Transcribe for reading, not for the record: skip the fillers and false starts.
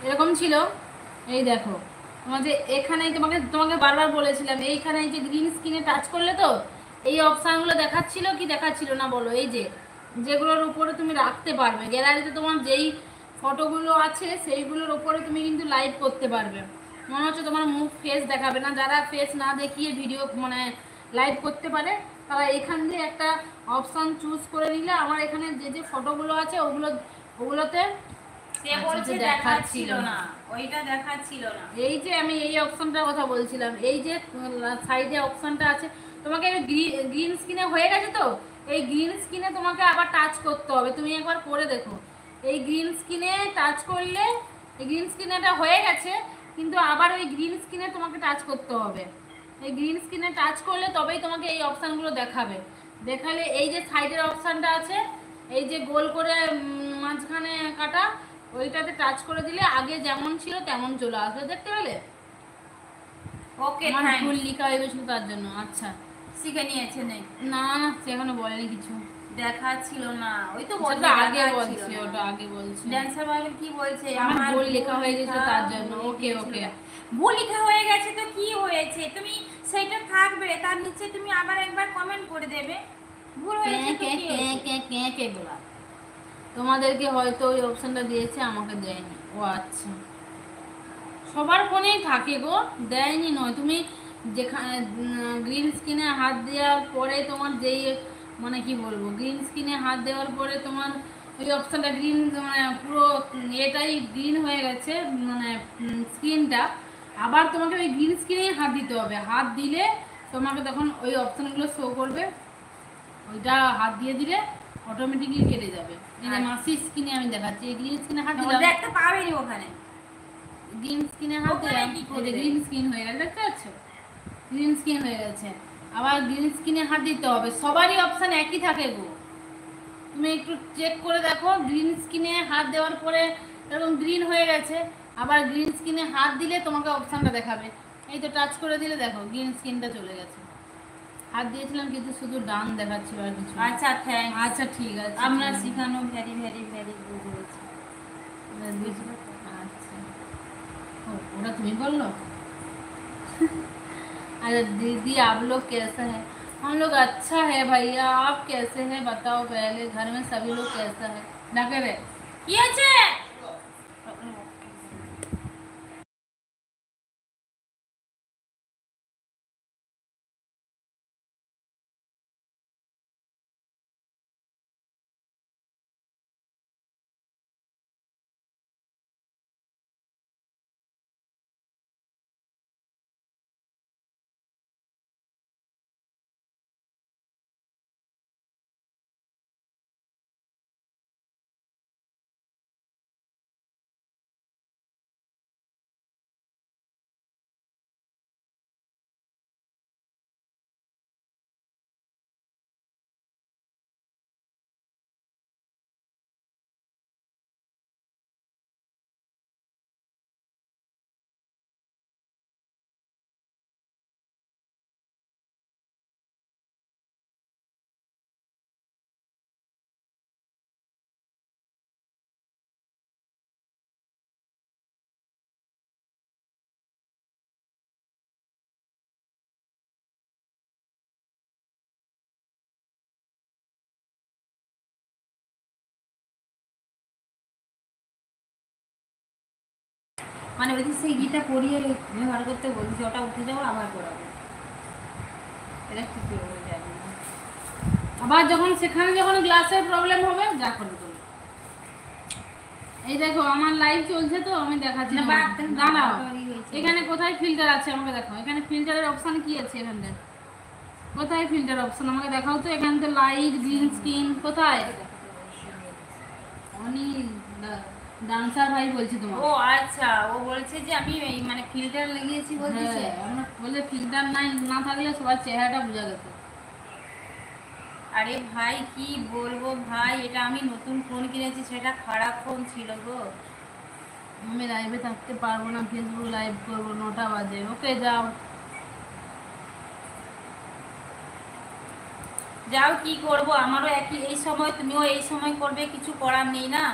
এরকম ছিল। এই দেখো তোমাদের এখানে তোমাকে তোমাকে বারবার বলেছিলাম, এইখানে যে গ্রিন স্ক্রিনে টাচ করলে তো এই অপশানগুলো দেখাচ্ছিল কি দেখাচ্ছিল না বলো? এই যে যেগুলোর উপরে তুমি রাখতে পারবে, গ্যালারিতে তোমার যেই ফটোগুলো আছে সেইগুলোর উপরে তুমি কিন্তু লাইভ করতে পারবে। মনে হচ্ছে তোমার মুখ ফেস দেখাবে না, যারা ফেস না দেখিয়ে ভিডিও মানে লাইভ করতে পারে তারা এখান দিয়ে একটা অপশান চুজ করে নিলে আমার এখানে যে যে ফটোগুলো আছে ওগুলোতে সে বলছে দেখাচ্ছিল না, ওইটা দেখাচ্ছিল না। এই যে আমি এই অপশনটার কথা বলছিলাম, এই যে সাইডে অপশনটা আছে তোমাকে গ্রিন স্ক্রিনে হয়ে গেছে তো, এই গ্রিন স্ক্রিনে তোমাকে আবার টাচ করতে হবে। তুমি একবার করে দেখো, এই গ্রিন স্ক্রিনে টাচ করলে এই গ্রিন স্ক্রিনেটা হয়ে গেছে, কিন্তু আবার ওই গ্রিন স্ক্রিনে তোমাকে টাচ করতে হবে। এই গ্রিন স্ক্রিনে টাচ করলে তবেই তোমাকে এই অপশানগুলো দেখাবে। দেখালে এই যে সাইডের অপশানটা আছে, এই যে গোল করে মাঝখানে কাটা, ওইটাতে টাচ করে দিলে আগে যেমন ছিল তেমন চলে আসবে, দেখতে পেলে? ওকে, আমার ভুল লেখা হয়ে গেছিল তার জন্য। আচ্ছা, শিখে নিয়েছে নাকি? না না, সেখানে বলেনি কিছু, দেখাচ্ছিল না, ওই তো বলছে আগে বলছি, ওটা আগে বলছি। ড্যান্সার ভাই কি বলছে? আমার ভুল লেখা হয়ে গেছে তার জন্য। ওকে ওকে, ভুল লেখা হয়ে গেছে তো কি হয়েছে, তুমি সেটা থাকবে, তার নিচে তুমি আবার একবার কমেন্ট করে দেবে। ভুল হয়েছে তো কি বলা, তোমাদেরকে হয়তো ওই অপশনটা দিয়েছে, আমাকে দেয়নি। ও আচ্ছা, সবার ফোনেই থাকে গো, দেয়নি নয়। তুমি যেখানে গ্রিন স্ক্রিনে হাত দেওয়ার পরে তোমার যেই মানে কি বলবো, গ্রিন স্ক্রিনে হাত দেওয়ার পরে তোমার ওই অপশানটা গ্রিন মানে পুরো এটাই গ্রিন হয়ে গেছে মানে স্ক্রিনটা, আবার তোমাকে ওই গ্রিন স্ক্রিনেই হাত দিতে হবে। হাত দিলে তোমাকে তখন ওই অপশানগুলো শো করবে, ওইটা হাত দিয়ে দিলে অটোমেটিকলি কেটে যাবে। এই যে মাসির স্ক্রিনে আমি দেখাচ্ছি, এই গ্রিন স্ক্রিনে হাত দিলাম, একটা পাবেনি ওখানে গ্রিন স্ক্রিনে হাত দিলাম, এই যে গ্রিন স্ক্রিন হয়ে গেছে, দেখতে পাচ্ছ? গ্রিন স্ক্রিন হয়ে গেছে, আবার গ্রিন স্ক্রিনে হাত দিতে হবে। সবারই অপশান একই থাকে গো, তুমি একটু চেক করে দেখো। গ্রিন স্ক্রিনে হাত দেওয়ার পরে এরকম গ্রিন হয়ে গেছে, আবার গ্রিন স্ক্রিনে হাত দিলে তোমাকে অপশানটা দেখাবে। এই তো টাচ করে দিলে দেখো গ্রিন স্ক্রিনটা চলে গেছে। হাত দিয়েছিলাম কিন্তু শুধু ডান দেখাচ্ছিল আর কিছু। আচ্ছা থ্যাঙ্কস। আচ্ছা ঠিক আছে, আমরা শেখানো ভেরি ভেরি ভেরি গুড হয়েছে। আচ্ছা, ওটা তুমি বললো? अरे दीदी आप लोग कैसा है? हम लोग अच्छा है भैया, आप कैसे हैं बताओ पहले, घर में सभी लोग कैसा है? ना करे কি আছে? মানে ওই যে সেই গিটা পরিয়ে ব্যবহার করতে বলছি, ওটা উঠে যাবো আবার করাবো, এটা কি করবো জানি না। আবার যখন সেখানে যখন গ্লাসের প্রবলেম হবে যা করে তুমি। এই দেখো আমার লাইভ চলছে তো, আমি দেখাচ্ছি। দাঁড়াও, এখানে কোথায় ফিল্টার আছে আমাকে দেখাও। এখানে ফিল্টারের অপশন কি আছে? এখানে কোথায় ফিল্টার অপশন আমাকে দেখাও তো। এখানে তো লাইট গ্রিন স্ক্রিন কোথায়? অনিল ডান্সার ভাই বলছি তোমার। ও আচ্ছা, ও বলছে যে আমি এই মানে ফিল্টার লাগিয়েছি বলতেছে। আমরা বলে ফিল্টার নাই না থাকলে সবার চেহারাটা বোঝা যেত। আরে ভাই কি বলবো ভাই, এটা আমি নতুন ফোন কিনেছি, সেটা খারাপ ফোন ছিল গো। আমি লাইভে থাকতে পারবো না, ফেসবুক লাইভ করবো 9টা বাজে। ওকে যাও যাও, কি করব, আমারও একই এই সময়, তুমিও এই সময় করবে, কিছু করার নেই না।